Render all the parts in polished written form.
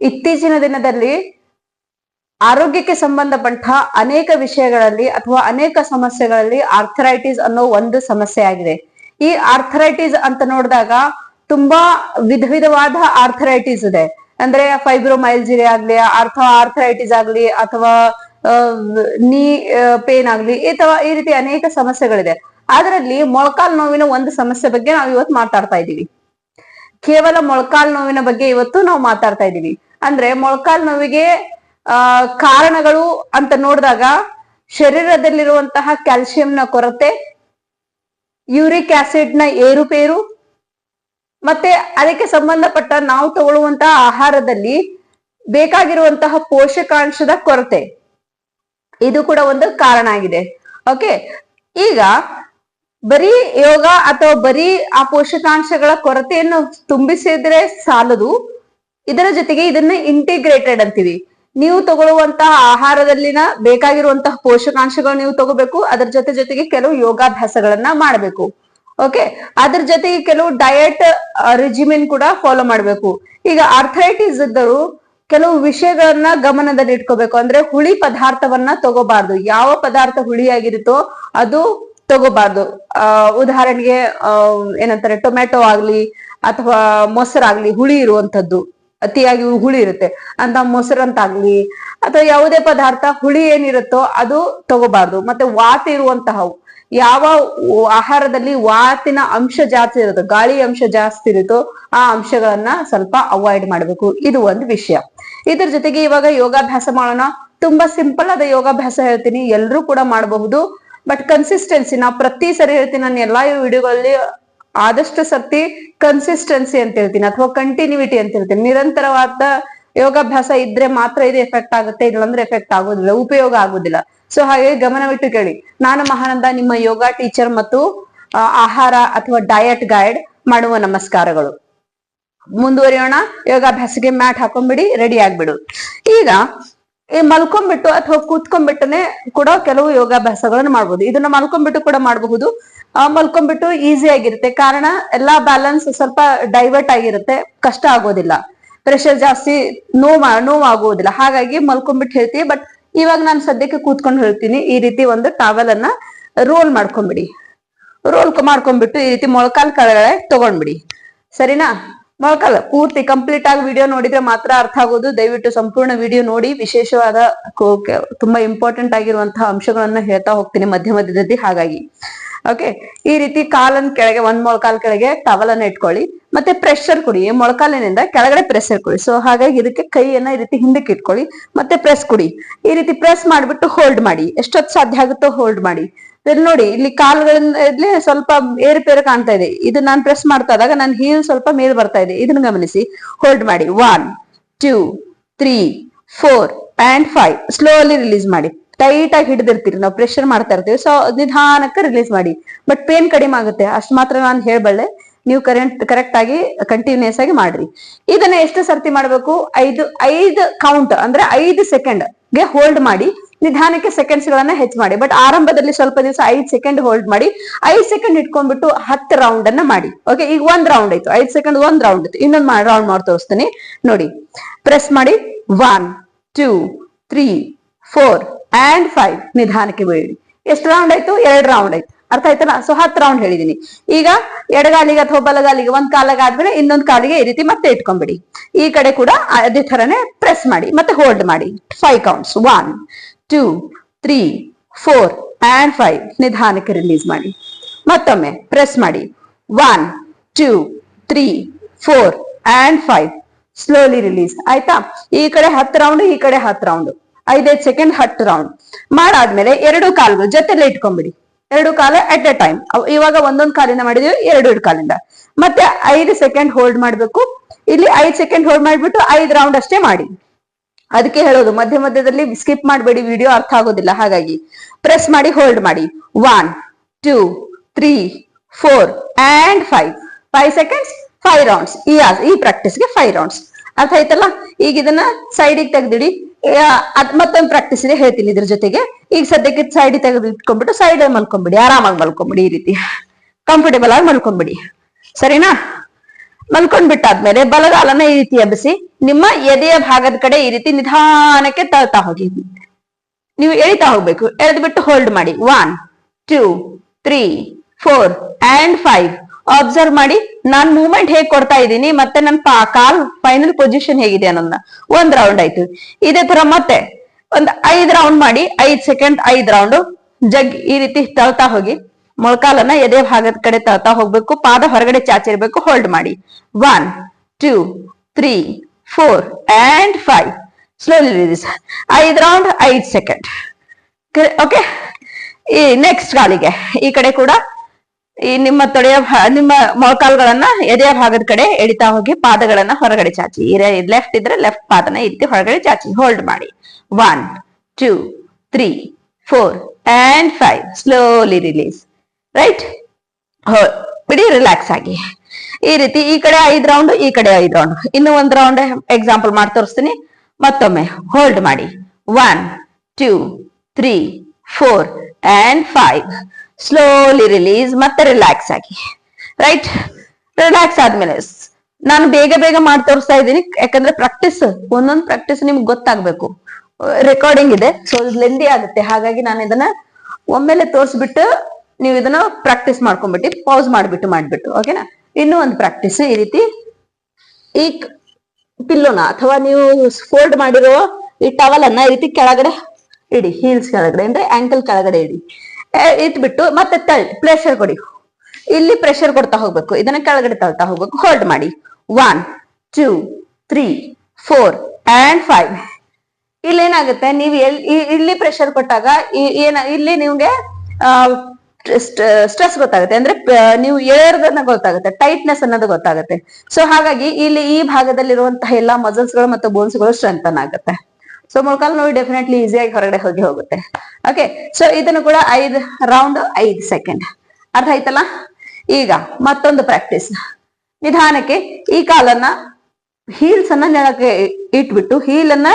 ಇತ್ತೀಚಿನ ದಿನದಲ್ಲಿ ಆರೋಗ್ಯಕ್ಕೆ ಸಂಬಂಧಪಟ್ಟ ಅನೇಕ ವಿಷಯಗಳಲ್ಲಿ ಅಥವಾ ಅನೇಕ ಸಮಸ್ಯೆಗಳಲ್ಲಿ ಆರ್ಥರೈಟಿಸ್ ಅನ್ನೋ ಒಂದು ಸಮಸ್ಯೆ ಆಗಿದೆ. ಈ ಆರ್ಥರೈಟಿಸ್ ಅಂತ ನೋಡಿದಾಗ ತುಂಬಾ ವಿಧವಾದ ಆರ್ಥರೈಟಿಸ್ ಇದೆ. ಅಂದ್ರೆ ಫೈಬ್ರೋಮೈಲ್ಜಿರಿ ಆಗ್ಲಿ, ಆರ್ಥರೈಟಿಸ್ ಆಗ್ಲಿ, ಅಥವಾ ನೀ ಪೇನ್ ಆಗ್ಲಿ, ಅಥವಾ ಈ ರೀತಿ ಅನೇಕ ಸಮಸ್ಯೆಗಳಿದೆ. ಅದರಲ್ಲಿ ಮೊಳಕಾಲ್ ನೋವಿನ ಒಂದು ಸಮಸ್ಯೆ ಬಗ್ಗೆ ನಾವು ಇವತ್ತು ಮಾತಾಡ್ತಾ ಇದ್ದೀವಿ. ಕೇವಲ ಮೊಳಕಾಲ್ ನೋವಿನ ಬಗ್ಗೆ ಇವತ್ತು ನಾವು ಮಾತಾಡ್ತಾ ಇದ್ದೀವಿ. ಅಂದ್ರೆ ಮೊಳಕಾಲ್ ನೋವಿಗೆ ಕಾರಣಗಳು ಅಂತ ನೋಡಿದಾಗ ಶರೀರದಲ್ಲಿರುವಂತಹ ಕ್ಯಾಲ್ಸಿಯಂನ ಕೊರತೆ, ಯೂರಿಕ್ ಆಸಿಡ್ ನ ಏರುಪೇರು, ಮತ್ತೆ ಅದಕ್ಕೆ ಸಂಬಂಧಪಟ್ಟ ನಾವು ತಗೊಳ್ಳುವಂತಹ ಆಹಾರದಲ್ಲಿ ಬೇಕಾಗಿರುವಂತಹ ಪೋಷಕಾಂಶದ ಕೊರತೆ, ಇದು ಕೂಡ ಒಂದು ಕಾರಣ ಆಗಿದೆ. ಓಕೆ, ಈಗ ಬರೀ ಯೋಗ ಅಥವಾ ಬರೀ ಆ ಪೋಷಕಾಂಶಗಳ ಕೊರತೆಯನ್ನು ತುಂಬಿಸಿದ್ರೆ ಸಾಲದು. ಇದರ ಜೊತೆಗೆ ಇದನ್ನ ಇಂಟಿಗ್ರೇಟೆಡ್ ಅಂತೀವಿ. ನೀವು ತಗೊಳ್ಳುವಂತಹ ಆಹಾರದಲ್ಲಿನ ಬೇಕಾಗಿರುವಂತಹ ಪೋಷಕಾಂಶಗಳು ನೀವು ತಗೋಬೇಕು. ಅದರ ಜೊತೆಗೆ ಕೆಲವು ಯೋಗಾಭ್ಯಾಸಗಳನ್ನ ಮಾಡಬೇಕು. ಓಕೆ, ಅದ್ರ ಜೊತೆಗೆ ಕೆಲವು ಡಯಟ್ ರೆಜಿಮೆನ್ ಕೂಡ ಫಾಲೋ ಮಾಡ್ಬೇಕು. ಈಗ ಆರ್ಥರೈಟಿಸ್ ಇದ್ದರು ಕೆಲವು ವಿಷಯಗಳನ್ನ ಗಮನದಲ್ಲಿ ಇಟ್ಕೋಬೇಕು. ಅಂದ್ರೆ ಹುಳಿ ಪದಾರ್ಥವನ್ನ ತಗೋಬಾರ್ದು. ಯಾವ ಪದಾರ್ಥ ಹುಳಿಯಾಗಿರುತ್ತೋ ಅದು ತಗೋಬಾರ್ದು. ಉದಾಹರಣೆಗೆ ಏನಂತಾರೆ, ಟೊಮೆಟೊ ಆಗ್ಲಿ ಅಥವಾ ಮೊಸರಾಗ್ಲಿ, ಹುಳಿ ಇರುವಂತದ್ದು, ಅತಿಯಾಗಿ ಹುಳಿ ಇರುತ್ತೆ ಅಂತ ಮೊಸರಂತಾಗ್ಲಿ ಅಥವಾ ಯಾವುದೇ ಪದಾರ್ಥ ಹುಳಿ ಏನಿರುತ್ತೋ ಅದು ತಗೋಬಾರ್ದು. ಮತ್ತೆ ವಾತ ಇರುವಂತಹ ಯಾವ ಆಹಾರದಲ್ಲಿ ವಾತಿನ ಅಂಶ ಜಾಸ್ತಿ ಇರುತ್ತೋ, ಗಾಳಿ ಅಂಶ ಜಾಸ್ತಿ ಇರುತ್ತೋ ಆ ಅಂಶಗಳನ್ನ ಸ್ವಲ್ಪ ಅವಾಯ್ಡ್ ಮಾಡ್ಬೇಕು. ಇದು ಒಂದು ವಿಷಯ. ಇದ್ರ ಜೊತೆಗೆ ಇವಾಗ ಯೋಗಾಭ್ಯಾಸ ಮಾಡೋಣ. ತುಂಬಾ ಸಿಂಪಲ್ ಆದ ಯೋಗಾಭ್ಯಾಸ ಹೇಳ್ತೀನಿ, ಎಲ್ರೂ ಕೂಡ ಮಾಡಬಹುದು. ಬಟ್ ಕನ್ಸಿಸ್ಟೆನ್ಸಿ, ನಾ ಪ್ರತಿ ಸರಿ ಹೇಳ್ತೀನಿ, ನಾನು ಎಲ್ಲಾ ವಿಡಿಯೋಗಳಲ್ಲಿ ಆದಷ್ಟು ಸರ್ತಿ ಕನ್ಸಿಸ್ಟೆನ್ಸಿ ಅಂತ ಹೇಳ್ತೀನಿ ಅಥವಾ ಕಂಟಿನ್ಯೂಟಿ ಅಂತ ಹೇಳ್ತೀನಿ. ನಿರಂತರವಾದ ಯೋಗಾಭ್ಯಾಸ ಇದ್ರೆ ಮಾತ್ರ ಇದು ಎಫೆಕ್ಟ್ ಆಗುತ್ತೆ, ಇಲ್ಲಾಂದ್ರೆ ಎಫೆಕ್ಟ್ ಆಗೋದಿಲ್ಲ, ಉಪಯೋಗ ಆಗೋದಿಲ್ಲ. ಸೊ ಹಾಗೆ ಗಮನವಿಟ್ಟು ಕೇಳಿ. ನಾನು ಮಹಾನಂದ, ನಿಮ್ಮ ಯೋಗ ಟೀಚರ್ ಮತ್ತು ಆಹಾರ ಅಥವಾ ಡಯಟ್ ಗೈಡ್. ಮಾಡುವ ನಮಸ್ಕಾರಗಳು. ಮುಂದುವರಿಯೋಣ. ಯೋಗಾಭ್ಯಾಸಕ್ಕೆ ಮ್ಯಾಟ್ ಹಾಕೊಂಡ್ಬಿಡಿ, ರೆಡಿ ಆಗ್ಬಿಡು. ಈಗ ಮಲ್ಕೊಂಡ್ಬಿಟ್ಟು ಅಥವಾ ಕೂತ್ಕೊಂಡ್ಬಿಟ್ಟನೆ ಕೂಡ ಕೆಲವು ಯೋಗಾಭ್ಯಾಸಗಳನ್ನು ಮಾಡ್ಬೋದು. ಇದನ್ನ ಮಲ್ಕೊಂಡ್ಬಿಟ್ಟು ಕೂಡ ಮಾಡಬಹುದು. ಮಲ್ಕೊಂಡ್ಬಿಟ್ಟು ಈಸಿ ಆಗಿರುತ್ತೆ, ಕಾರಣ ಎಲ್ಲಾ ಬ್ಯಾಲೆನ್ಸ್ ಸ್ವಲ್ಪ ಡೈವರ್ಟ್ ಆಗಿರುತ್ತೆ, ಕಷ್ಟ ಆಗೋದಿಲ್ಲ, ಪ್ರೆಷರ್ ಜಾಸ್ತಿ, ನೋವಾಗುವುದಿಲ್ಲ. ಹಾಗಾಗಿ ಮಲ್ಕೊಂಡ್ಬಿಟ್ಟು ಹೇಳ್ತೀವಿ. ಬಟ್ ಇವಾಗ ನಾನು ಸದ್ಯಕ್ಕೆ ಕೂತ್ಕೊಂಡು ಹೇಳ್ತೀನಿ. ಈ ರೀತಿ ಒಂದು ಟವಲ್ ಅನ್ನ ರೋಲ್ ಮಾಡ್ಕೊಂಡ್ಬಿಡಿ. ರೋಲ್ ಮಾಡ್ಕೊಂಡ್ಬಿಟ್ಟು ಈ ರೀತಿ ಮೊಳಕಾಲ್ ಕೆಳಗಡೆ ತಗೊಂಡ್ಬಿಡಿ. ಸರಿನಾ? ಮೊಳಕಾಲ್ ಪೂರ್ತಿ ಕಂಪ್ಲೀಟ್ ಆಗಿ ವಿಡಿಯೋ ನೋಡಿದ್ರೆ ಮಾತ್ರ ಅರ್ಥ ಆಗೋದು. ದಯವಿಟ್ಟು ಸಂಪೂರ್ಣ ವಿಡಿಯೋ ನೋಡಿ. ವಿಶೇಷವಾದ ತುಂಬಾ ಇಂಪಾರ್ಟೆಂಟ್ ಆಗಿರುವಂತಹ ಅಂಶಗಳನ್ನ ಹೇಳ್ತಾ ಹೋಗ್ತೀನಿ ಮಧ್ಯ ಮಧ್ಯದಲ್ಲಿ. ಹಾಗಾಗಿ ಓಕೆ, ಈ ರೀತಿ ಕಾಲನ್ ಕೆಳಗೆ, ಒಂದ್ ಮೊಳಕಾಲ್ ಕೆಳಗೆ ಟವಲ್ ಅನ್ನ ಇಟ್ಕೊಳ್ಳಿ. ಮತ್ತೆ ಪ್ರೆಷರ್ ಕೊಡಿ. ಮೊಳಕಾಲಿನಿಂದ ಕೆಳಗಡೆ ಪ್ರೆಷರ್ ಕೊಡಿ. ಸೊ ಹಾಗಾಗಿ ಇದಕ್ಕೆ ಕೈಯನ್ನ ಈ ರೀತಿ ಹಿಂದಕ್ಕೆ ಇಟ್ಕೊಳ್ಳಿ, ಮತ್ತೆ ಪ್ರೆಸ್ ಕೊಡಿ. ಈ ರೀತಿ ಪ್ರೆಸ್ ಮಾಡ್ಬಿಟ್ಟು ಹೋಲ್ಡ್ ಮಾಡಿ. ಎಷ್ಟೊತ್ತು ಸಾಧ್ಯ ಆಗುತ್ತೋ ಹೋಲ್ಡ್ ಮಾಡಿ. ಇಲ್ಲಿ ನೋಡಿ, ಇಲ್ಲಿ ಕಾಲುಗಳಿಂದ ಸ್ವಲ್ಪ ಏರುಪೇರು ಕಾಣ್ತಾ ಇದೆ. ಇದು ನಾನು ಪ್ರೆಸ್ ಮಾಡ್ತಾ ಇದ್ದಾಗ ನನ್ನ ಹೀಲ್ ಸ್ವಲ್ಪ ಮೇಲ್ ಬರ್ತಾ ಇದೆ. ಇದನ್ನ ಗಮನಿಸಿ. ಹೋಲ್ಡ್ ಮಾಡಿ. 1 2 3 4 and 5. ಸ್ಲೋಲಿ ರಿಲೀಸ್ ಮಾಡಿ. ಟೈಟ್ ಆಗಿ ಹಿಡಿದಿರ್ತೀರಿ, ನಾವು ಪ್ರೆಷರ್ ಮಾಡ್ತಾ ಇರ್ತೀವಿ. ಸೊ ನಿಧಾನಕ್ಕೆ ರಿಲೀಸ್ ಮಾಡಿ. ಬಟ್ ಪೇನ್ ಕಡಿಮೆ ಆಗುತ್ತೆ, ಅಷ್ಟು ಮಾತ್ರ ನಾನು ಹೇಳ್ಬಲ್ಲೆ. ನೀವು ಕರೆಕ್ಟ್ ಆಗಿ ಕಂಟಿನ್ಯೂಸ್ ಆಗಿ ಮಾಡ್ರಿ. ಇದನ್ನ ಎಷ್ಟು ಸರ್ತಿ ಮಾಡ್ಬೇಕು? 5 ಕೌಂಟ್ ಅಂದ್ರೆ 5 ಸೆಕೆಂಡ್ ಗೆ ಹೋಲ್ಡ್ ಮಾಡಿ. ನಿಧಾನಕ್ಕೆ ಸೆಕೆಂಡ್ಸ್ ಗಳನ್ನ ಹೆಚ್ಚು ಮಾಡಿ. ಬಟ್ ಆರಂಭದಲ್ಲಿ ಸ್ವಲ್ಪ ದಿವಸ 5 ಸೆಕೆಂಡ್ ಹೋಲ್ಡ್ ಮಾಡಿ. 5 ಸೆಕೆಂಡ್ ಇಟ್ಕೊಂಡ್ಬಿಟ್ಟು 10 ರೌಂಡ್ ಅನ್ನ ಮಾಡಿ. ಓಕೆ, ಈಗ 1 ರೌಂಡ್ ಆಯ್ತು. 5 ಸೆಕೆಂಡ್ 1 ರೌಂಡ್ ಇತ್ತು. ಇನ್ನೊಂದು ರೌಂಡ್ ಮಾಡಿ ತೋರಿಸ್ತೀನಿ ನೋಡಿ. ಪ್ರೆಸ್ ಮಾಡಿ. 1 2 3 4 and 5. ನಿಧಾನಕ್ಕೆ ಬಿಡಿ. ಎಷ್ಟು ರೌಂಡ್ ಆಯ್ತು? 2 ರೌಂಡ್ ಆಯ್ತು. ಅರ್ಥ ಆಯ್ತಲ್ಲ? ಸೊ 10 ರೌಂಡ್ ಹೇಳಿದೀನಿ. ಈಗ ಎಡಗಾಲಿಗೆ ಅಥವಾ ಬಲಗಾಲಿಗೆ ಒಂದ್ ಕಾಲಿಗೆ ಆದ್ಮೇಲೆ ಇನ್ನೊಂದ್ ಕಾಲಿಗೆ ಈ ರೀತಿ ಮತ್ತೆ ಇಟ್ಕೊಂಡ್ಬಿಡಿ. ಈ ಕಡೆ ಕೂಡ ಅದೇ ತರನೇ ಪ್ರೆಸ್ ಮಾಡಿ, ಮತ್ತೆ ಹೋಲ್ಡ್ ಮಾಡಿ. 5 ಕೌಂಟ್ಸ್. 1 2 3 4 and 5. ನಿಧಾನಕ್ಕೆ ರಿಲೀಸ್ ಮಾಡಿ. ಮತ್ತೊಮ್ಮೆ ಪ್ರೆಸ್ ಮಾಡಿ. 1 2 3 4 and 5. Slowly release. ಆಯ್ತಾ? ಈ ಕಡೆ 10 ರೌಂಡ್, ಈ ಕಡೆ 10 ರೌಂಡ್. 5 ಸೆಕೆಂಡ್ 10 ರೌಂಡ್ ಮಾಡಾದ್ಮೇಲೆ 2 ಕಾಲುಗಳು ಜೊತೆಲೆ ಇಟ್ಕೊಂಡ್ಬಿಡಿ. 2 ಕಾಲ ಅಟ್ ಎ ಟೈಮ್. ಇವಾಗ ಒಂದೊಂದ್ ಕಾಲಿಂದ ಮಾಡಿದೀವಿ, 2 ಕಾಲಿಂದ. ಮತ್ತೆ 5 ಸೆಕೆಂಡ್ ಹೋಲ್ಡ್ ಮಾಡ್ಬೇಕು. ಇಲ್ಲಿ 5 ಸೆಕೆಂಡ್ ಹೋಲ್ಡ್ ಮಾಡ್ಬಿಟ್ಟು 5 ರೌಂಡ್ ಅಷ್ಟೇ ಮಾಡಿ. ಅದಕ್ಕೆ ಹೇಳೋದು, ಮಧ್ಯ ಮಧ್ಯದಲ್ಲಿ ಸ್ಕಿಪ್ ಮಾಡಬೇಡಿ, ವಿಡಿಯೋ ಅರ್ಥ ಆಗೋದಿಲ್ಲ. ಹಾಗಾಗಿ ಪ್ರೆಸ್ ಮಾಡಿ, ಹೋಲ್ಡ್ ಮಾಡಿ. 1 2 3 4 and 5. 5 seconds 5 rounds. ಈ ಪ್ರಾಕ್ಟೀಸ್ಗೆ 5 ರೌಂಡ್ಸ್. ಅರ್ಥ ಆಯ್ತಲ್ಲ? ಈಗ ಇದನ್ನ ಸೈಡಿಗೆ ತೆಗ್ದಿಡಿ. ಮತ್ತೊಂದು ಪ್ರಾಕ್ಟೀಸ್ ಇದೆ, ಹೇಳ್ತೀನಿ ಇದ್ರ ಜೊತೆಗೆ. ಈಗ ಸದ್ಯಕ್ಕೆ ಸೈಡ್ ತೆಗೆದು ಇಟ್ಕೊಂಡ್ಬಿಟ್ಟು ಸೈಡ್ ಮಲ್ಕೊಂಡ್ಬಿಡಿ. ಆರಾಮಾಗಿ ಮಲ್ಕೊಂಡ್ಬಿಡಿ. ಈ ರೀತಿ ಕಂಫರ್ಟೇಬಲ್ ಆಗಿ ಮಲ್ಕೊಂಡ್ಬಿಡಿ. ಸರಿನಾ? ಮಲ್ಕೊಂಡ್ಬಿಟ್ಟಾದ್ಮೇಲೆ ಬಲಗಾಲನ ಈ ರೀತಿ ಎಬ್ಬಿಸಿ ನಿಮ್ಮ ಎದೆಯ ಭಾಗದ ಕಡೆ ಈ ರೀತಿ ನಿಧಾನಕ್ಕೆ ತಳ್ತಾ ಹೋಗಿ. ನೀವು ಎಳಿತಾ ಹೋಗ್ಬೇಕು. ಎಳೆದ್ಬಿಟ್ಟು ಹೋಲ್ಡ್ ಮಾಡಿ. 1 2 3 4 and 5. ಅಬ್ಸರ್ವ್ ಮಾಡಿ ನಾನ್ ಮೂವ್ಮೆಂಟ್ ಹೇಗ್ ಕೊಡ್ತಾ ಇದ್ದೀನಿ ಮತ್ತೆ ನನ್ನ ಕಾಲ್ ಫೈನಲ್ ಪೊಸಿಷನ್ ಹೇಗಿದೆ ಅನ್ನೋದನ್ನ. 1 ರೌಂಡ್ ಆಯ್ತು. ಇದೇ ತರ ಮತ್ತೆ ಒಂದ್ 5 ರೌಂಡ್ ಮಾಡಿ. 5 ಸೆಕೆಂಡ್ 5 ರೌಂಡ್ ಜಗ್ ಈ ರೀತಿ ತಳ್ತಾ ಹೋಗಿ. ಮೊಳಕಾಲನ್ನ ಎದೆ ಭಾಗದ ಕಡೆ ತಳ್ತಾ ಹೋಗ್ಬೇಕು. ಪಾದ ಹೊರಗಡೆ ಚಾಚಿರ್ಬೇಕು. ಹೋಲ್ಡ್ ಮಾಡಿ. 1 2 3 4 and 5. Slowly release. 5 round 5 second. Okay. ಈ ನೆಕ್ಸ್ಟ್ ಕಾಲಿಗೆ ಈ ಕಡೆ ಕೂಡ ಈ ನಿಮ್ಮ ನಿಮ್ಮ ಮೊಳಕಾಲ್ಗಳನ್ನ ಎದೆಯ ಭಾಗದ ಕಡೆ ಎಳಿತಾ ಹೋಗಿ ಪಾದಗಳನ್ನ ಹೊರಗಡೆ ಚಾಚಿ. ಲೆಫ್ಟ್ ಇದ್ರೆ ಲೆಫ್ಟ್ ಪಾದನ ಈ ರೀತಿ ಹೊರಗಡೆ ಚಾಚಿ. ಹೋಲ್ಡ್ ಮಾಡಿ. 1 2 3 4 and 5. Slowly release. ರೈಟ್. ಬಿಡಿ. ರಿಲ್ಯಾಕ್ಸ್ ಆಗಿ ಈ ರೀತಿ ಈ ಕಡೆ 5 ರೌಂಡ್ ಈ ಕಡೆ 5 ರೌಂಡ್. ಇನ್ನು 1 ರೌಂಡ್ ಎಕ್ಸಾಂಪಲ್ ಮಾಡಿ ತೋರಿಸ್ತೀನಿ. ಮತ್ತೊಮ್ಮೆ ಹೋಲ್ಡ್ ಮಾಡಿ. 1 2 3 4 and 5. Slowly release. ಮತ್ತೆ ರಿಲ್ಯಾಕ್ಸ್ ಆಗಿ. ರೈಟ್. ರಿಲ್ಯಾಕ್ಸ್ ಆದ್ಮೇಲೆ ನಾನು ಬೇಗ ಬೇಗ ಮಾಡಿ ತೋರಿಸ್ತಾ ಇದ್ದೀನಿ ಯಾಕಂದ್ರೆ ಪ್ರಾಕ್ಟೀಸ್ ಒಂದೊಂದು ಪ್ರಾಕ್ಟೀಸ್ ನಿಮ್ಗೆ ಗೊತ್ತಾಗ್ಬೇಕು. ರೆಕಾರ್ಡಿಂಗ್ ಇದೆ ಸೊ ಲೆಂದಿ ಆಗುತ್ತೆ. ಹಾಗಾಗಿ ನಾನು ಇದನ್ನ ಒಮ್ಮೆಲೆ ತೋರಿಸ್ಬಿಟ್ಟು ನೀವು ಇದನ್ನ ಪ್ರಾಕ್ಟೀಸ್ ಮಾಡ್ಕೊಂಡ್ಬಿಟ್ಟು ಪಾಸ್ ಮಾಡ್ಬಿಟ್ಟು ಓಕೆನಾ. ಇನ್ನೂ ಒಂದು ಪ್ರಾಕ್ಟೀಸ್ ಈ ರೀತಿ ಈ ಪಿಲ್ಲೋನ ಅಥವಾ ನೀವು ಫೋಲ್ಡ್ ಮಾಡಿರೋ ಈ ಟವಲ್ ಅನ್ನ ಈ ರೀತಿ ಕೆಳಗಡೆ ಇಡಿ. ಹೀಲ್ಸ್ ಕೆಳಗಡೆ ಅಂದ್ರೆ ಆಂಕಲ್ ಕೆಳಗಡೆ ಇಡಿ. ಇಟ್ಬಿಟ್ಟು ಮತ್ತೆ ಪ್ರೆಷರ್ ಕೊಡಿ. ಇಲ್ಲಿ ಪ್ರೆಷರ್ ಕೊಡ್ತಾ ಹೋಗ್ಬೇಕು. ಇದನ್ನ ಕೆಳಗಡೆ ತಳ್ತಾ ಹೋಗ್ಬೇಕು. ಹೋಲ್ಡ್ ಮಾಡಿ. 1 2 3 4 and 5. ಇಲ್ಲಿ ಏನಾಗುತ್ತೆ ನೀವು ಇಲ್ಲಿ ಪ್ರೆಷರ್ ಕೊಟ್ಟಾಗ ಇಲ್ಲಿ ನಿಮ್ಗೆ ಸ್ಟ್ರೆಸ್ ಗೊತ್ತಾಗುತ್ತೆ. ಅಂದ್ರೆ ನೀವು ಏರ್ದನ್ನ ಗೊತ್ತಾಗುತ್ತೆ. ಟೈಟ್ನೆಸ್ ಅನ್ನೋದು ಗೊತ್ತಾಗುತ್ತೆ. ಸೊ ಹಾಗಾಗಿ ಇಲ್ಲಿ ಈ ಭಾಗದಲ್ಲಿರುವಂತಹ ಎಲ್ಲಾ ಮಸಲ್ಸ್ ಗಳು ಮತ್ತು ಬೋನ್ಸ್ ಗಳು ಸ್ಟ್ರೆಂಥನ್ ಆಗುತ್ತೆ. ಸೊ ಮೊಳಕಾಲು ನೋವು ಡೆಫಿನೆಟ್ಲಿ ಈಸಿಯಾಗಿ ಹೊರಗಡೆ ಹೋಗುತ್ತೆ. ಓಕೆ. ಸೊ ಇದನ್ನು ಕೂಡ 5 ರೌಂಡ್ 5 ಸೆಕೆಂಡ್. ಅರ್ಥ ಆಯ್ತಲ್ಲ. ಈಗ ಮತ್ತೊಂದು ಪ್ರಾಕ್ಟೀಸ್. ನಿಧಾನಕ್ಕೆ ಈ ಕಾಲನ್ನ ಹೀಲ್ಸ್ ಅನ್ನ ನೆಲಕ್ಕೆ ಇಟ್ಬಿಟ್ಟು ಹೀಲ್ ಅನ್ನ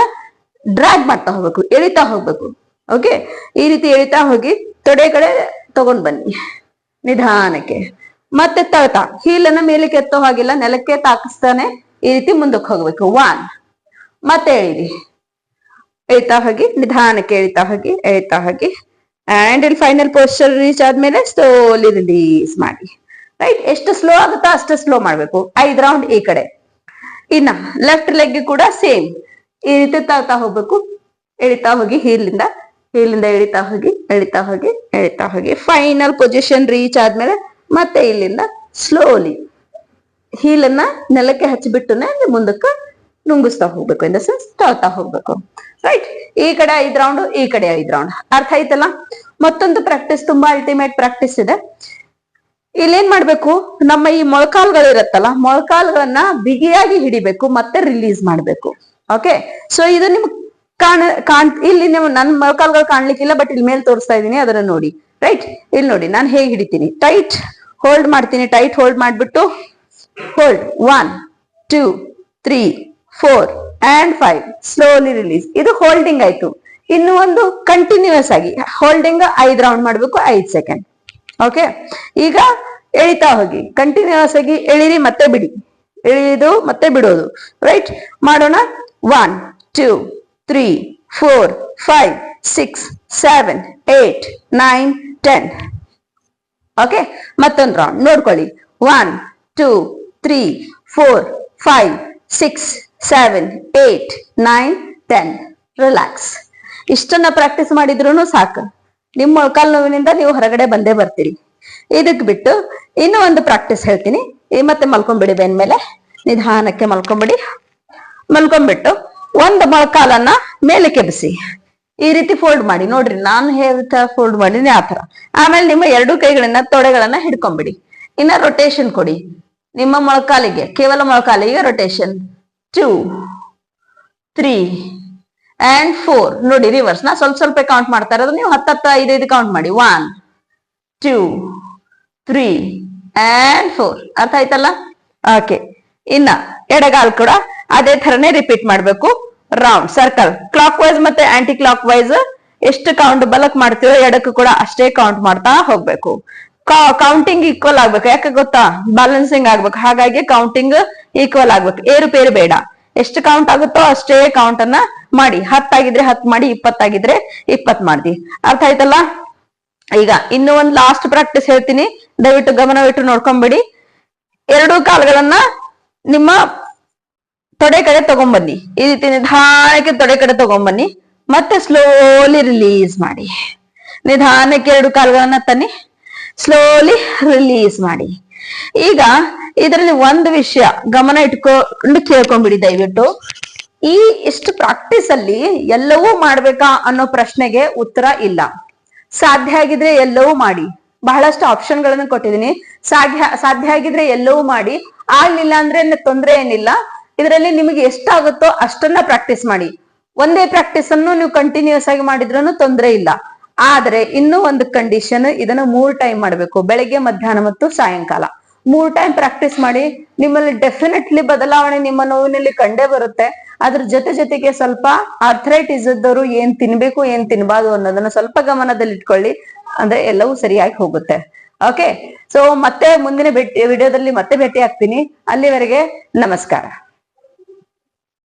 ಡ್ರ್ಯಾಗ್ ಮಾಡ್ತಾ ಹೋಗ್ಬೇಕು. ಎಳಿತಾ ಹೋಗ್ಬೇಕು. ಓಕೆ. ಈ ರೀತಿ ಎಳಿತಾ ಹೋಗಿ ತೊಡೆ ಕಡೆ ತಗೊಂಡ್ ಬನ್ನಿ ನಿಧಾನಕ್ಕೆ. ಮತ್ತೆ ತಳ್ತಾ ಹೀಲನ್ನ ಮೇಲಕ್ಕೆ ಎತ್ತೋ ಹಾಗಿಲ್ಲ, ನೆಲಕ್ಕೆ ತಾಕಿಸ್ತಾನೆ ಈ ರೀತಿ ಮುಂದಕ್ಕೆ ಹೋಗ್ಬೇಕು. 1 ಮತ್ತೆ ಎಳಿರಿ. ಎಳಿತಾ ಹೋಗಿ ನಿಧಾನಕ್ಕೆ ಎಳಿತಾ ಹೋಗಿ ಅಂಡ್ ಇಲ್ಲಿ ಫೈನಲ್ ಪೋಸ್ಚರ್ ರೀಚ್ ಆದ್ಮೇಲೆ ಸ್ಲೋಲಿ ರಿಲೀಸ್ ಮಾಡಿ. ರೈಟ್. ಎಷ್ಟು ಸ್ಲೋ ಆಗುತ್ತಾ ಅಷ್ಟು ಸ್ಲೋ ಮಾಡ್ಬೇಕು. 5 ರೌಂಡ್ ಈ ಕಡೆ. ಇನ್ನ ಲೆಫ್ಟ್ ಲೆಗ್ ಕೂಡ ಸೇಮ್ ಈ ರೀತಿ ತಳ್ತಾ ಹೋಗ್ಬೇಕು. ಎಳಿತಾ ಹೋಗಿ ಹೀಲಿಂದ ಎಳಿತಾ ಹೋಗಿ ಫೈನಲ್ ಪೊಸಿಷನ್ ರೀಚ್ ಆದ್ಮೇಲೆ ಮತ್ತೆ ಇಲ್ಲಿಂದ ಸ್ಲೋಲಿ ಹೀಲನ್ನ ನೆಲಕ್ಕೆ ಹಚ್ಚಿಬಿಟ್ಟುನೆ ಮುಂದಕ್ಕೆ ನುಂಗಿಸ್ತಾ ಹೋಗ್ಬೇಕು. ಇನ್ ದ ಸೆನ್ಸ್ ತಳ್ತಾ ಹೋಗ್ಬೇಕು. ರೈಟ್. ಈ ಕಡೆ 5 ರೌಂಡ್ ಈ ಕಡೆ 5 ರೌಂಡ್. ಅರ್ಥ ಆಯ್ತಲ್ಲ. ಮತ್ತೊಂದು ಪ್ರಾಕ್ಟೀಸ್ ತುಂಬಾ ಅಲ್ಟಿಮೇಟ್ ಪ್ರಾಕ್ಟೀಸ್ ಇದೆ. ಇಲ್ಲೇನ್ ಮಾಡ್ಬೇಕು, ನಮ್ಮ ಈ ಮೊಳಕಾಲ್ಗಳು ಇರತ್ತಲ್ಲ, ಮೊಳಕಾಲ್ಗಳನ್ನ ಬಿಗಿಯಾಗಿ ಹಿಡಿಬೇಕು ಮತ್ತೆ ರಿಲೀಸ್ ಮಾಡ್ಬೇಕು. ಓಕೆ. ಸೊ ಇದು ನಿಮ್ಗೆ ಇಲ್ಲಿ ನೀವು ನನ್ನ ಮೊಳಕಾಲ್ಗಳು ಕಾಣ್ಲಿಕ್ಕಿಲ್ಲ, ಬಟ್ ಇಲ್ಲಿ ಮೇಲೆ ತೋರಿಸ್ತಾ ಇದೀನಿ, ಅದನ್ನ ನೋಡಿ. ರೈಟ್. ಇಲ್ಲಿ ನೋಡಿ ನಾನು ಹೇಗೆ ಹಿಡಿತೀನಿ. ಟೈಟ್ ಹೋಲ್ಡ್ ಮಾಡ್ತೀನಿ. ಟೈಟ್ ಹೋಲ್ಡ್ ಮಾಡ್ಬಿಟ್ಟು ಹೋಲ್ಡ್ 1 2 3 4 and 5. Slowly release. ಇದು ಹೋಲ್ಡಿಂಗ್ ಆಯ್ತು. ಇನ್ನು ಒಂದು ಕಂಟಿನ್ಯೂಸ್ ಆಗಿ ಹೋಲ್ಡಿಂಗ್ 5 ರೌಂಡ್ ಮಾಡ್ಬೇಕು 5 ಸೆಕೆಂಡ್. ಓಕೆ. ಈಗ ಎಳಿತಾ ಹೋಗಿ ಕಂಟಿನ್ಯೂಸ್ ಆಗಿ ಎಳಿರಿ ಮತ್ತೆ ಬಿಡಿ. ಎಳೆಯೋದು ಮತ್ತೆ ಬಿಡೋದು. ರೈಟ್. ಮಾಡೋಣ. 1 2 3 4 5 6 7 8 9 10. ಓಕೆ. ಮತ್ತೊಂದು ರೌಂಡ್ ನೋಡ್ಕೊಳ್ಳಿ. 1 2 3 4 5 6 7 8 9 10. ರಿಲ್ಯಾಕ್ಸ್. ಇಷ್ಟನ್ನ ಪ್ರಾಕ್ಟೀಸ್ ಮಾಡಿದ್ರು ಸಾಕು. ನಿಮ್ಮ ಮೊಳಕಾಲು ನೋವಿನಿಂದ ನೀವು ಹೊರಗಡೆ ಬಂದೇ ಬರ್ತೀರಿ. ಇದಕ್ ಬಿಟ್ಟು ಇನ್ನೂ ಒಂದು ಪ್ರಾಕ್ಟೀಸ್ ಹೇಳ್ತೀನಿ. ಮತ್ತೆ ಮಲ್ಕೊಂಡ್ಬಿಡಿ. ಬೆನ್ ಮೇಲೆ ನಿಧಾನಕ್ಕೆ ಮಲ್ಕೊಂಡ್ಬಿಟ್ಟು ಒಂದು ಮೊಳಕಾಲನ್ನ ಮೇಲೆ ಕೆಬ್ಬಿಸಿ ಈ ರೀತಿ ಫೋಲ್ಡ್ ಮಾಡಿ. ನೋಡ್ರಿ ನಾನು ಹೇಗೆ ಫೋಲ್ಡ್ ಮಾಡಿನಿ ಆ ತರ. ಆಮೇಲೆ ನಿಮ್ಮ 2 ಕೈಗಳನ್ನ ತೊಡೆಗಳನ್ನ ಹಿಡ್ಕೊಂಡ್ಬಿಡಿ. ಇನ್ನ ರೊಟೇಷನ್ ಕೊಡಿ ನಿಮ್ಮ ಮೊಳಕಾಲಿಗೆ. ಕೇವಲ ಮೊಳಕಾಲಿಗೆ ರೊಟೇಷನ್. 2 3 and 4. ನೋಡಿ ರಿವರ್ಸ್. ನಾ ಸ್ವಲ್ಪ ಕೌಂಟ್ ಮಾಡ್ತಾ ಇರೋದು, ನೀವು 10 5 ಕೌಂಟ್ ಮಾಡಿ. 1 2 3 and 4. ಅರ್ಥ ಆಯ್ತಲ್ಲ. ಓಕೆ. ಇನ್ನ ಎಡಗಾಲ್ ಕೂಡ ಅದೇ ತರನೇ ರಿಪೀಟ್ ಮಾಡ್ಬೇಕು. ರೌಂಡ್ ಸರ್ಕಲ್ ಕ್ಲಾಕ್ ವೈಸ್ ಮತ್ತೆ ಆಂಟಿ ಕ್ಲಾಕ್ ವೈಸ್ ಎಷ್ಟು ಕೌಂಟ್ ಬಲಕ್ ಮಾಡ್ತೀರೋ ಎಡಕ್ಕೂ ಕೂಡ ಅಷ್ಟೇ ಕೌಂಟ್ ಮಾಡ್ತಾ ಹೋಗ್ಬೇಕು. ಕೌಂಟಿಂಗ್ ಈಕ್ವಲ್ ಆಗ್ಬೇಕು. ಯಾಕೆ ಗೊತ್ತಾ? ಬ್ಯಾಲೆನ್ಸಿಂಗ್ ಆಗ್ಬೇಕು. ಹಾಗಾಗಿ ಕೌಂಟಿಂಗ್ ಈಕ್ವಲ್ ಆಗ್ಬೇಕು, ಏರುಪೇರು ಬೇಡ. ಎಷ್ಟು ಕೌಂಟ್ ಆಗುತ್ತೋ ಅಷ್ಟೇ ಕೌಂಟ್ ಅನ್ನ ಮಾಡಿ. 10 ಆಗಿದ್ರೆ 10 ಮಾಡಿ, 20 ಆಗಿದ್ರೆ 20 ಮಾಡಿ. ಅರ್ಥ ಆಯ್ತಲ್ಲ? ಈಗ ಇನ್ನು ಒಂದ್ ಲಾಸ್ಟ್ ಪ್ರಾಕ್ಟೀಸ್ ಹೇಳ್ತೀನಿ, ದಯವಿಟ್ಟು ಗಮನವಿಟ್ಟು ನೋಡ್ಕೊಂಬಿಡಿ. 2 ಕಾಲುಗಳನ್ನ ನಿಮ್ಮ ತೊಡೆ ಕಡೆ ತಗೊಂಬನ್ನಿ. ಈ ರೀತಿ ನಿಧಾನಕ್ಕೆ ತೊಡೆ ಕಡೆ ತಗೊಂಬನ್ನಿ. ಮತ್ತೆ ಸ್ಲೋಲಿ ರಿಲೀಸ್ ಮಾಡಿ. ನಿಧಾನಕ್ಕೆ 2 ಕಾಲುಗಳನ್ನ ತನ್ನಿ, ಸ್ಲೋಲಿ ರಿಲೀಸ್ ಮಾಡಿ. ಈಗ ಇದರಲ್ಲಿ ಒಂದು ವಿಷಯ ಗಮನ ಇಟ್ಕೊಂಡು ಕೇಳ್ಕೊಂಡ್ಬಿಡಿ ದಯವಿಟ್ಟು. ಈ ಇಷ್ಟು ಪ್ರಾಕ್ಟೀಸ್ ಅಲ್ಲಿ ಎಲ್ಲವೂ ಮಾಡ್ಬೇಕಾ ಅನ್ನೋ ಪ್ರಶ್ನೆಗೆ ಉತ್ತರ ಇಲ್ಲ. ಸಾಧ್ಯ ಆಗಿದ್ರೆ ಎಲ್ಲವೂ ಮಾಡಿ. ಬಹಳಷ್ಟು ಆಪ್ಷನ್ ಗಳನ್ನು ಕೊಟ್ಟಿದ್ದೀನಿ. ಸಾಧ್ಯ ಆಗಿದ್ರೆ ಎಲ್ಲವೂ ಮಾಡಿ, ಆಗ್ಲಿಲ್ಲ ಅಂದ್ರೆ ತೊಂದ್ರೆ ಏನಿಲ್ಲ. ಇದರಲ್ಲಿ ನಿಮಗೆ ಎಷ್ಟಾಗುತ್ತೋ ಅಷ್ಟನ್ನ ಪ್ರಾಕ್ಟೀಸ್ ಮಾಡಿ. ಒಂದೇ ಪ್ರಾಕ್ಟೀಸ್ ಅನ್ನು ನೀವು ಕಂಟಿನ್ಯೂಸ್ ಆಗಿ ಮಾಡಿದ್ರೂ ತೊಂದ್ರೆ ಇಲ್ಲ. ಆದ್ರೆ ಇನ್ನೂ ಒಂದು ಕಂಡೀಷನ್, ಇದನ್ನ 3 ಟೈಮ್ ಮಾಡ್ಬೇಕು. ಬೆಳಗ್ಗೆ, ಮಧ್ಯಾಹ್ನ ಮತ್ತು ಸಾಯಂಕಾಲ 3 ಟೈಮ್ ಪ್ರಾಕ್ಟೀಸ್ ಮಾಡಿ. ನಿಮ್ಮಲ್ಲಿ ಡೆಫಿನೆಟ್ಲಿ ಬದಲಾವಣೆ ನಿಮ್ಮ ನೋವಿನಲ್ಲಿ ಕಂಡೇ ಬರುತ್ತೆ. ಅದ್ರ ಜೊತೆಗೆ ಸ್ವಲ್ಪ ಆರ್ಥರೈಟಿಸ್ ಇದ್ದವರು ಏನ್ ತಿನ್ಬೇಕು ಏನ್ ತಿನ್ಬಾರ್ದು ಅನ್ನೋದನ್ನ ಸ್ವಲ್ಪ ಗಮನದಲ್ಲಿ ಇಟ್ಕೊಳ್ಳಿ. ಅಂದ್ರೆ ಎಲ್ಲವೂ ಸರಿಯಾಗಿ ಹೋಗುತ್ತೆ. ಓಕೆ, ಸೊ ಮತ್ತೆ ಮುಂದಿನ ವಿಡಿಯೋದಲ್ಲಿ ಮತ್ತೆ ಭೇಟಿ ಆಗ್ತೀನಿ. ಅಲ್ಲಿವರೆಗೆ ನಮಸ್ಕಾರ.